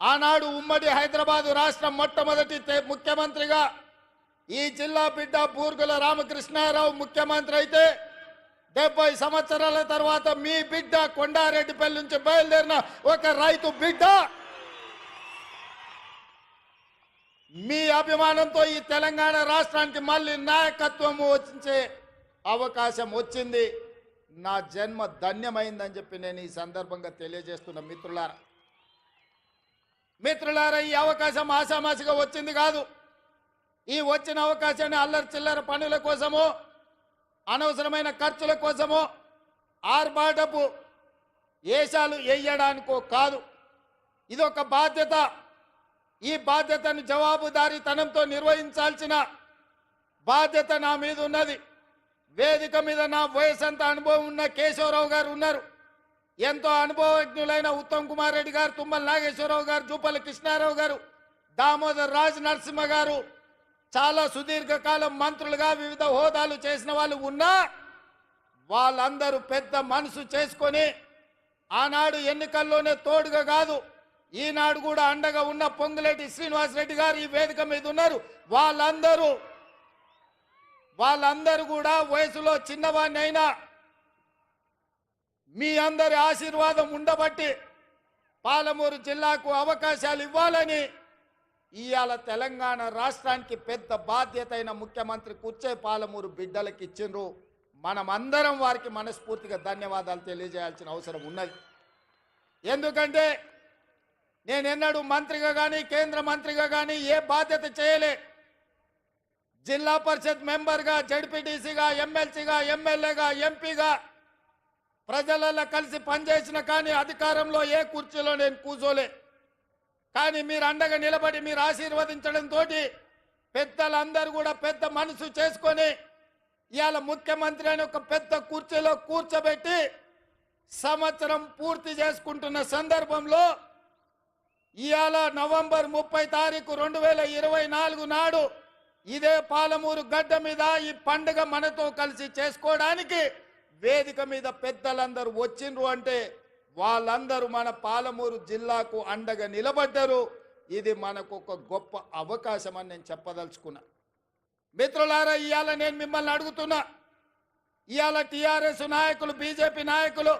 ఆనాడు ఉమ్మడి హైదరాబాదు రాష్ట్రం మొట్టమొదటి ముఖ్యమంత్రిగా ఈ జిల్లా బిడ్డ బూర్గుల రామకృష్ణారావు ముఖ్యమంత్రి అయితే 70 సంవత్సరాల తర్వాత మీ బిడ్డ కొండారెడ్డిపల్లి నుంచి బయలుదేరిన ఒక రైతు బిడ్డ మీ అభిమానంతో ఈ తెలంగాణ రాష్ట్రానికి మళ్ళీ నాయకత్వం వచ్చే అవకాశం వచ్చింది. నా జన్మ ధన్యమైందని చెప్పి నేను ఈ సందర్భంగా తెలియజేస్తున్న మిత్రులారా, ఈ అవకాశం ఆషామాషిగా వచ్చింది కాదు. ఈ వచ్చిన అవకాశాన్ని అల్లరి చిల్లర పనుల కోసమో, అనవసరమైన ఖర్చుల కోసమో, ఆర్భాటపు ఏషాలు వేయడానికో కాదు. ఇది ఒక బాధ్యత. ఈ బాధ్యతను జవాబుదారీతనంతో నిర్వహించాల్సిన బాధ్యత నా మీద ఉన్నది. వేదిక మీద నా వయసంత అనుభవం ఉన్న కేశవరావు గారు ఉన్నారు. ఎంతో అనుభవజ్ఞులైన ఉత్తమ్ కుమార్ రెడ్డి గారు, తుమ్మల నాగేశ్వరరావు గారు, జూపల్లి కృష్ణారావు గారు, దామోదర్ రాజ్ నరసింహ గారు చాలా సుదీర్ఘకాలం మంత్రులుగా వివిధ హోదాలు చేసిన వాళ్ళు ఉన్నా వాళ్ళందరూ పెద్ద మనసు చేసుకొని ఆనాడు ఎన్నికల్లోనే తోడుగా కాదు, ఈనాడు కూడా అండగా ఉన్న పొంగులేటి శ్రీనివాసరెడ్డి గారు ఈ వేదిక మీద ఉన్నారు. వాళ్ళందరూ కూడా వయసులో చిన్నవాడిని అయినా మీ అందరి ఆశీర్వాదం ఉండబట్టి పాలమూరు జిల్లాకు అవకాశాలు ఇవ్వాలని ఇవాళ తెలంగాణ రాష్ట్రానికి పెద్ద బాధ్యత అయిన ముఖ్యమంత్రి కూర్చే పాలమూరు బిడ్డలకు ఇచ్చిండ్రు. మనమందరం వారికి మనస్ఫూర్తిగా ధన్యవాదాలు తెలియజేయాల్సిన అవసరం ఉన్నది. ఎందుకంటే నేనెన్నడూ మంత్రిగా కానీ కేంద్ర మంత్రిగా కానీ ఏ బాధ్యత చేయలే. జిల్లా పరిషత్ మెంబర్గా, జడ్పీటీసీగా, ఎమ్మెల్సీగా, ఎమ్మెల్యేగా, ఎంపీగా ప్రజలలో కలిసి పనిచేసిన కానీ అధికారంలో ఏ కుర్చీలో నేను కూర్చోలే. కానీ మీరు అండగా నిలబడి మీరు ఆశీర్వదించడంతో పెద్దలందరూ కూడా పెద్ద మనసు చేసుకొని ఇవాళ ముఖ్యమంత్రి అని ఒక పెద్ద కుర్చీలో కూర్చోబెట్టి సంవత్సరం పూర్తి చేసుకుంటున్న సందర్భంలో ఇవాళ నవంబర్ 30 తారీఖు 2024 నాడు ఇదే పాలమూరు గడ్డ మీద ఈ పండుగ మనతో కలిసి చేసుకోవడానికి వేదిక మీద పెద్దలందరూ వచ్చిండ్రు అంటే వాళ్ళందరూ మన పాలమూరు జిల్లాకు అండగా నిలబడ్డారు. ఇది మనకు ఒక గొప్ప అవకాశం అని నేను చెప్పదలుచుకున్నా. మిత్రులారా, ఇవాళ నేను మిమ్మల్ని అడుగుతున్నా, ఇవాళ టీఆర్ఎస్ నాయకులు, బీజేపీ నాయకులు,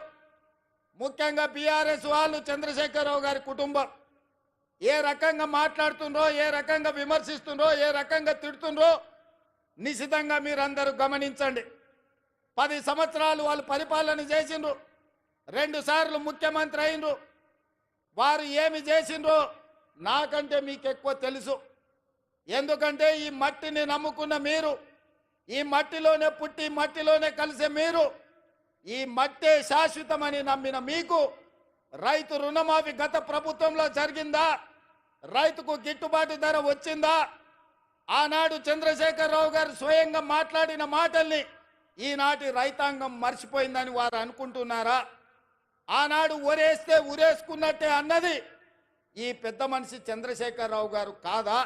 ముఖ్యంగా బీఆర్ఎస్ వాళ్ళు, చంద్రశేఖరరావు గారి కుటుంబం ఏ రకంగా మాట్లాడుతుండ్రో, ఏ రకంగా విమర్శిస్తుండ్రో, ఏ రకంగా తిడుతుండ్రో నిశితంగా మీరందరూ గమనించండి. 10 సంవత్సరాలు వాళ్ళు పరిపాలన చేసిండ్రు, 2 సార్లు ముఖ్యమంత్రి అయినరు. వారు ఏమి చేసిండ్రో నాకంటే మీకు ఎక్కువ తెలుసు. ఎందుకంటే ఈ మట్టిని నమ్ముకున్న మీరు, ఈ మట్టిలోనే పుట్టి మట్టిలోనే కలిసే మీరు, ఈ మట్టే శాశ్వతమని నమ్మిన మీకు రైతు రుణమాఫీ గత ప్రభుత్వంలో జరిగిందా? రైతుకు గిట్టుబాటు ధర వచ్చిందా? ఆనాడు చంద్రశేఖరరావు గారు స్వయంగా మాట్లాడిన మాటల్ని ఈనాటి రైతాంగం మర్చిపోయిందని వారు అనుకుంటున్నారా? ఆనాడు ఒరేస్తే ఉరేసుకున్నట్టే అన్నది ఈ పెద్ద మనిషి చంద్రశేఖరరావు గారు కాదా?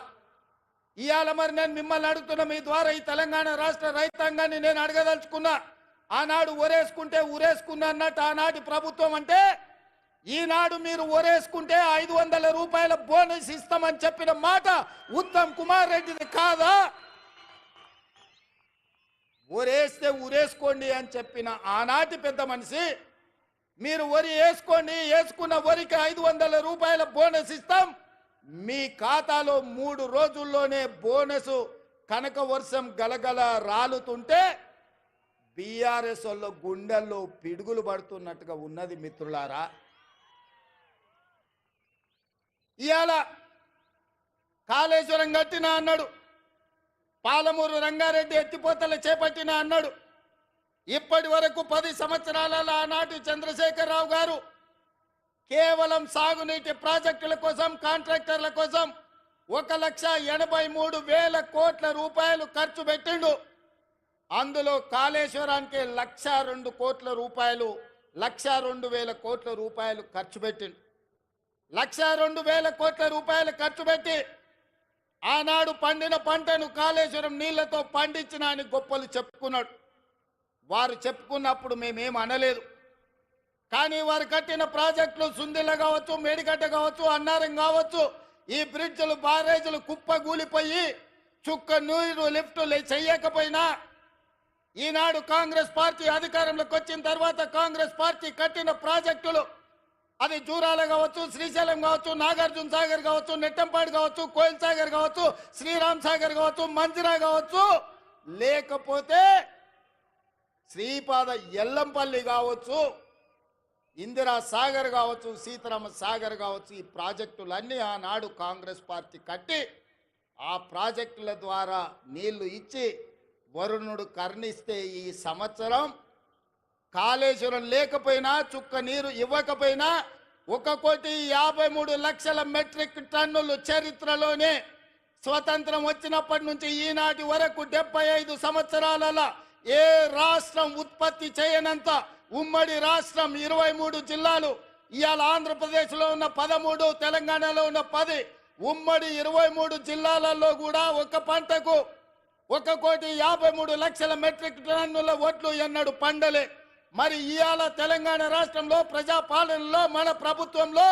ఇవాళ మరి నేను మిమ్మల్ని అడుగుతున్న, మీ ద్వారా ఈ తెలంగాణ రాష్ట్ర రైతాంగాన్ని నేను అడగదలుచుకున్నా. ఆనాడు ఒరేసుకుంటే ఉరేసుకున్నా అన్నట్టు ఆనాటి ప్రభుత్వం అంటే ఈనాడు మీరు ఒరేసుకుంటే 500 రూపాయల బోనస్ ఇస్తామని చెప్పిన మాట ఉత్తమ్ కుమార్ రెడ్డిది కాదా? ఒరేస్తే ఉరేసుకోండి అని చెప్పిన ఆనాటి పెద్ద మనిషి మీరు వరి వేసుకోండి, వేసుకున్న వరికి 500 రూపాయల బోనస్ ఇస్తాం, మీ ఖాతాలో 3 రోజుల్లోనే బోనస్ కనక వర్షం గలగల రాలుతుంటే బీఆర్ఎస్ వాళ్ళ గుండెల్లో పిడుగులు పడుతున్నట్టుగా ఉన్నది. మిత్రులారా, ఇవాళ కాళేశ్వరం కట్టినా అన్నాడు, పాలమూరు రంగారెడ్డి ఎత్తిపోతలు చేపట్టినా అన్నాడు. ఇప్పటి వరకు 10 సంవత్సరాల ఆనాటి చంద్రశేఖరరావు గారు కేవలం సాగునీటి ప్రాజెక్టుల కోసం, కాంట్రాక్టర్ల కోసం 1,83,000 కోట్ల రూపాయలు ఖర్చు పెట్టిండు. అందులో కాళేశ్వరానికి 1,02 కోట్ల రూపాయలు, 1,02,000 కోట్ల రూపాయలు ఖర్చు పెట్టిండు. 1,02,000 కోట్ల రూపాయలు ఖర్చు పెట్టి ఆనాడు పండిన పంటను కాళేశ్వరం నీళ్లతో పండించిన అని గొప్పలు చెప్పుకున్నాడు. వారు చెప్పుకున్నప్పుడు మేమేం అనలేదు. కానీ వారు కట్టిన ప్రాజెక్టులు సుందిల్ల కావచ్చు, మేడిగడ్డ కావచ్చు, అన్నారం కావచ్చు, ఈ బ్రిడ్జ్లు బారేజీలు కుప్పగూలిపోయి చుక్క నీరు లిఫ్టులు చేయకపోయినా ఈనాడు కాంగ్రెస్ పార్టీ అధికారంలోకి వచ్చిన తర్వాత కాంగ్రెస్ పార్టీ కట్టిన ప్రాజెక్టులు అది జూరాల కావచ్చు, శ్రీశైలం కావచ్చు, నాగార్జున సాగర్ కావచ్చు, నెట్టంపాడు కావచ్చు, కోయిల్ సాగర్ కావచ్చు, శ్రీరామ్ సాగర్ కావచ్చు, మంజిరా కావచ్చు, లేకపోతే శ్రీపాద ఎల్లంపల్లి కావచ్చు, ఇందిరా సాగర్ కావచ్చు, సీతారామ సాగర్ కావచ్చు, ఈ ప్రాజెక్టులన్నీ ఆనాడు కాంగ్రెస్ పార్టీ కట్టి ఆ ప్రాజెక్టుల ద్వారా నీళ్లు ఇచ్చి వరుణుడు కర్ణిస్తే ఈ సంవత్సరం కాళేశ్వరం లేకపోయినా చుక్క నీరు ఇవ్వకపోయినా 1,53,00,000 మెట్రిక్ టన్నులు చరిత్రలోనే స్వతంత్రం వచ్చినప్పటి నుంచి ఈనాటి వరకు 75 సంవత్సరాలలో ఏ రాష్ట్రం ఉత్పత్తి చేయనంత ఉమ్మడి రాష్ట్రం 23 జిల్లాలు, ఇవాళ ఆంధ్రప్రదేశ్లో ఉన్న 13, తెలంగాణలో ఉన్న 10, ఉమ్మడి 23 జిల్లాలలో కూడా ఒక పంటకు 1,53,00,000 మెట్రిక్ టన్నుల వడ్లు ఎన్నడు పండలే. మరి ఇవాళ తెలంగాణ రాష్ట్రంలో ప్రజాపాలనలో మన ప్రభుత్వంలో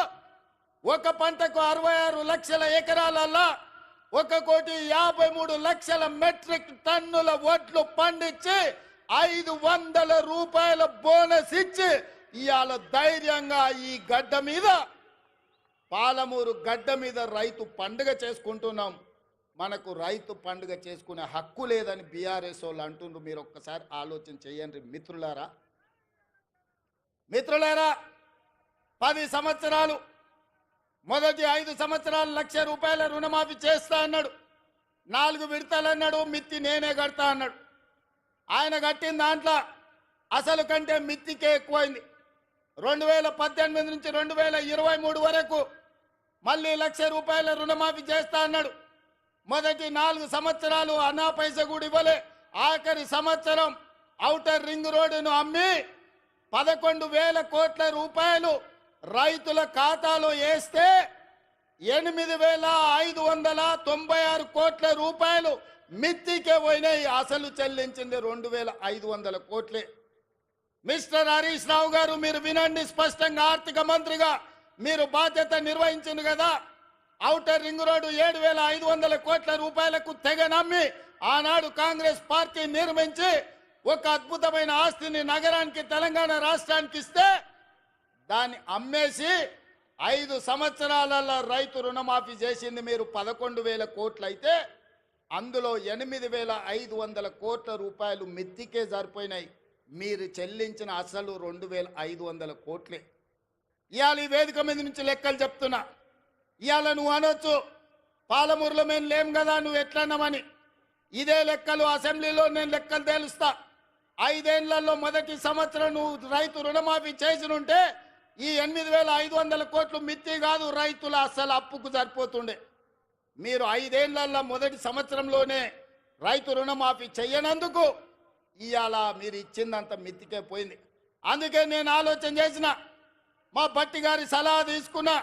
ఒక పంటకు 66 లక్షల ఎకరాలలో 1,53,00,000 మెట్రిక్ టన్నుల వడ్లు పండించి 500 రూపాయల బోనస్ ఇచ్చి ఇవాళ ధైర్యంగా ఈ గడ్డ మీద, పాలమూరు గడ్డ మీద రైతు పండుగ చేసుకుంటున్నాం. మనకు రైతు పండుగ చేసుకునే హక్కు లేదని బీఆర్ఎస్ వాళ్ళు అంటుండ్రు. మీరు ఒక్కసారి ఆలోచన చేయండి మిత్రులారా. 10 సంవత్సరాలు మొదటి 5 సంవత్సరాలు 1,00,000 రూపాయల రుణమాఫీ చేస్తా అన్నాడు. 4 విడతలు అన్నాడు. మిత్తి నేనే కడతా అన్నాడు. ఆయన కట్టిన దాంట్లో అసలు కంటే మిత్తికే ఎక్కువైంది. 2018 నుంచి 2023 వరకు మళ్ళీ 1,00,000 రూపాయల రుణమాఫీ చేస్తా అన్నాడు. మొదటి 4 సంవత్సరాలు అన్నా పైస కూడా ఇవ్వలే. ఆఖరి సంవత్సరం ఔటర్ రింగ్ రోడ్డును అమ్మి 11,000 కోట్ల రూపాయలు రైతుల ఖాతాలో వేస్తే 8,596 కోట్ల రూపాయలు మిత్తికే పోయినాయి. అసలు చెల్లించింది 2,500 కోట్లే. మిస్టర్ హరీష్ రావు గారు, మీరు వినండి స్పష్టంగా. ఆర్థిక మంత్రిగా మీరు బాధ్యత నిర్వహించింది కదా. ఔటర్ రింగ్ రోడ్డు 7,500 కోట్ల రూపాయలకు తెగ నమ్మి ఆనాడు కాంగ్రెస్ పార్టీ నిర్మించి ఒక అద్భుతమైన ఆస్తిని నగరానికి, తెలంగాణ రాష్ట్రానికి ఇస్తే దాన్ని అమ్మేసి 5 సంవత్సరాలలో రైతు రుణమాఫీ చేసింది మీరు 11,000 కోట్లు అయితే అందులో 8,500 కోట్ల రూపాయలు మిత్తికే సరిపోయినాయి. మీరు చెల్లించిన అసలు 2,500 కోట్లే. ఇవాళ ఈ వేదిక మీద నుంచి లెక్కలు చెప్తున్నా. ఇవాళ నువ్వు అనొచ్చు పాలమూరులో మేము లేం కదా, నువ్వు ఎట్లన్నామని. ఇదే లెక్కలు అసెంబ్లీలో నేను లెక్కలు తేలుస్తా. 5 ఏళ్లలో మొదటి సంవత్సరం నువ్వు రైతు రుణమాఫీ చేసినుంటే ఈ 8,500 కోట్లు మిత్తి కాదు, రైతుల అసలు అప్పుకు సరిపోతుండే. మీరు 5 ఏళ్లలో మొదటి సంవత్సరంలోనే రైతు రుణమాఫీ చెయ్యనందుకు ఇవాళ మీరు ఇచ్చిందంత మిత్తికే పోయింది. అందుకే నేను ఆలోచన చేసిన, మా భట్టి గారి సలహా తీసుకున్నా.